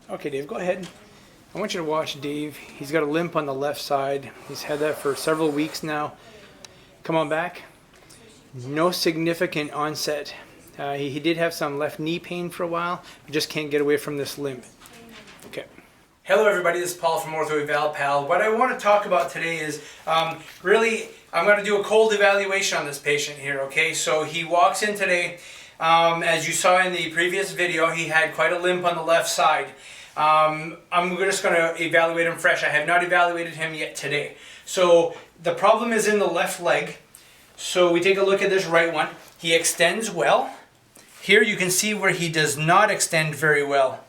Okay, Dave, go ahead. I want you to watch Dave. He's got a limp on the left side. He's had that for several weeks now. Come on back. No significant onset. He did have some left knee pain for a while, but just can't get away from this limp. Okay. Hello everybody, this is Paul from Ortho Eval Pal. What I want to talk about today is really, I'm going to do a cold evaluation on this patient here, okay? So he walks in today, as you saw in the previous video, he had quite a limp on the left side. I'm just going to evaluate him fresh. I have not evaluated him yet today. So the problem is in the left leg. So we take a look at this right one. He extends well. Here you can see where he does not extend very well.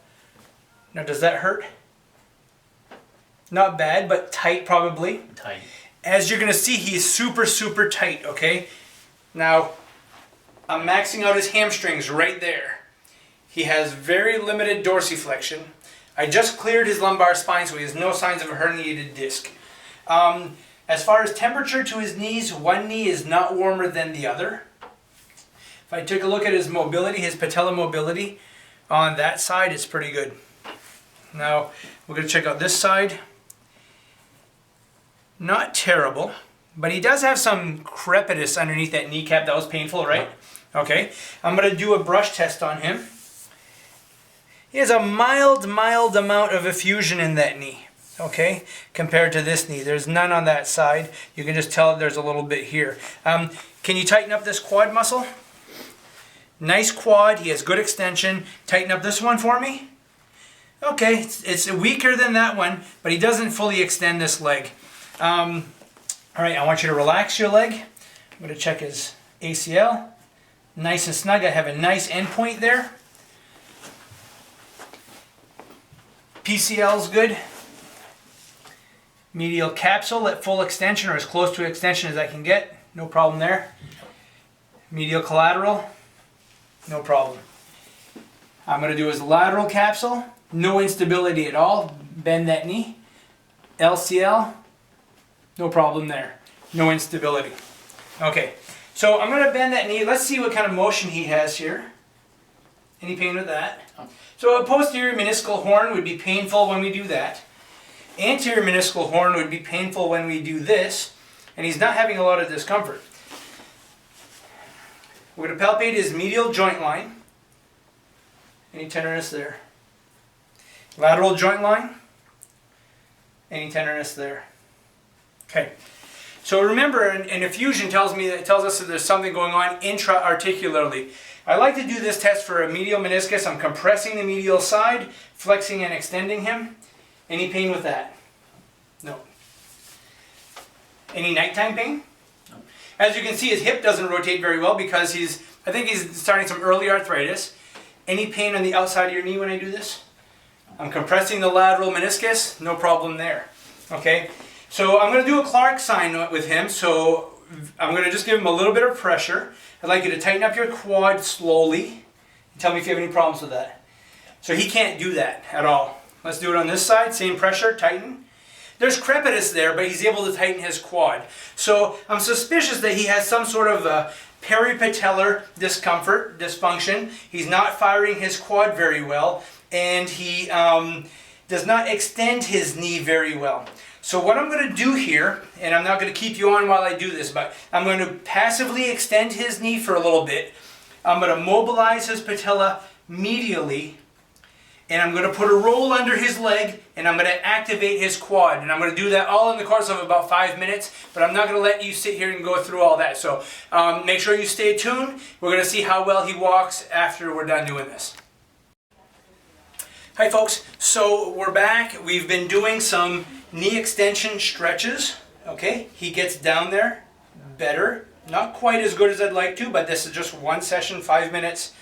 Now does that hurt? Not bad, but tight probably. Tight. As you're going to see, he's super tight, okay? Now, I'm maxing out his hamstrings right there. He has very limited dorsiflexion. I just cleared his lumbar spine, so he has no signs of a herniated disc. As far as temperature to his knees, one knee is not warmer than the other. If I take a look at his mobility, his patella mobility, on that side, it's pretty good. Now, we're going to check out this side. Not terrible, but he does have some crepitus underneath that kneecap. That was painful, right? Okay, I'm going to do a brush test on him. He has a mild amount of effusion in that knee, okay, compared to this knee. There's none on that side. You can just tell there's a little bit here. Can you tighten up this quad muscle? Nice quad. He has good extension. Tighten up this one for me. Okay, it's weaker than that one, but he doesn't fully extend this leg. All right, I want you to relax your leg. I'm going to check his ACL. Nice and snug. I have a nice endpoint there. PCL is good. Medial capsule at full extension or as close to extension as I can get. No problem there. Medial collateral. No problem. I'm going to do his lateral capsule. No instability at all. Bend that knee. LCL. No problem there. No instability. Okay. So I'm going to bend that knee. Let's see what kind of motion he has here. Any pain with that? So a posterior meniscal horn would be painful when we do that. Anterior meniscal horn would be painful when we do this. And he's not having a lot of discomfort. We're going to palpate his medial joint line. Any tenderness there? Lateral joint line. Any tenderness there? Okay. So remember, an effusion tells us that there's something going on intra-articularly. I like to do this test for a medial meniscus. I'm compressing the medial side, flexing and extending him. Any pain with that? No. Any nighttime pain? No. As you can see, his hip doesn't rotate very well because I think he's starting some early arthritis. Any pain on the outside of your knee when I do this? I'm compressing the lateral meniscus. No problem there. Okay. So I'm going to do a Clark sign with him. So I'm going to just give him a little bit of pressure. I'd like you to tighten up your quad slowly. And tell me if you have any problems with that. So he can't do that at all. Let's do it on this side. Same pressure, tighten. There's crepitus there, but he's able to tighten his quad. So I'm suspicious that he has some sort of peripatellar discomfort, dysfunction. He's not firing his quad very well, and he does not extend his knee very well. So what I'm going to do here, and I'm not going to keep you on while I do this, but I'm going to passively extend his knee for a little bit. I'm going to mobilize his patella medially, and I'm going to put a roll under his leg, and I'm going to activate his quad. And I'm going to do that all in the course of about 5 minutes, but I'm not going to let you sit here and go through all that. So make sure you stay tuned. We're going to see how well he walks after we're done doing this. Hi folks, so we're back. We've been doing some knee extension stretches. Okay, he gets down there better. Not quite as good as I'd like to, but this is just one session, 5 minutes.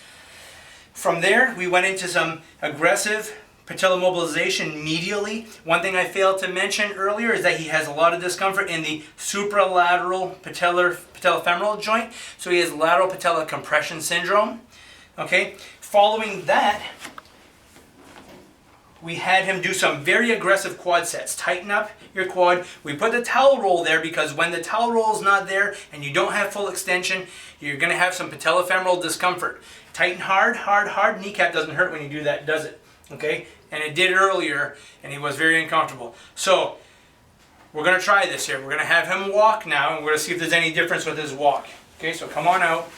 From there, we went into some aggressive patella mobilization medially. One thing I failed to mention earlier is that he has a lot of discomfort in the supralateral patello-femoral joint. So he has lateral patella compression syndrome. Okay, following that, we had him do some very aggressive quad sets. Tighten up your quad. We put the towel roll there because when the towel roll is not there and you don't have full extension, you're going to have some patello-femoral discomfort. Tighten hard, hard, hard. Kneecap doesn't hurt when you do that, does it? Okay, and it did earlier, and he was very uncomfortable. So we're going to try this here. We're going to have him walk now, and we're going to see if there's any difference with his walk. Okay, so come on out.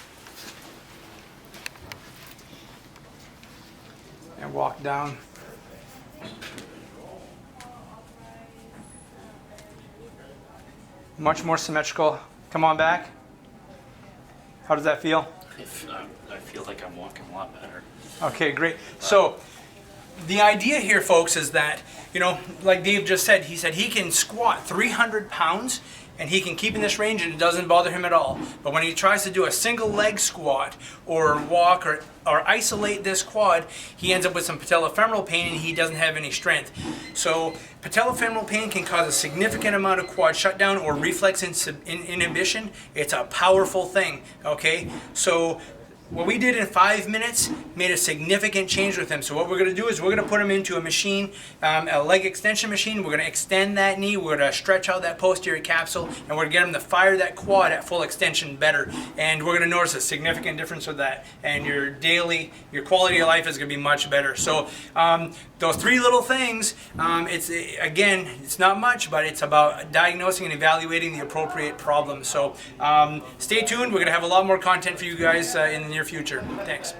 And walk down. Much more symmetrical. Come on back. How does that feel? I feel like I'm walking a lot better. Okay, great. So the idea here, folks, is that, you know, like Dave just said, he said he can squat 300 pounds and he can keep in this range and it doesn't bother him at all. But when he tries to do a single leg squat or walk or isolate this quad, he ends up with some patello-femoral pain and he doesn't have any strength. So patello-femoral pain can cause a significant amount of quad shutdown or reflex inhibition. It's a powerful thing, okay? So what we did in 5 minutes made a significant change with him. So what we're going to do is we're going to put him into a machine, a leg extension machine. We're going to extend that knee. We're going to stretch out that posterior capsule, and we're going to get him to fire that quad at full extension better. And we're going to notice a significant difference with that. And your quality of life is going to be much better. So those 3 little things, it's not much, but it's about diagnosing and evaluating the appropriate problem. So stay tuned. We're going to have a lot more content for you guys in the near future. Thanks.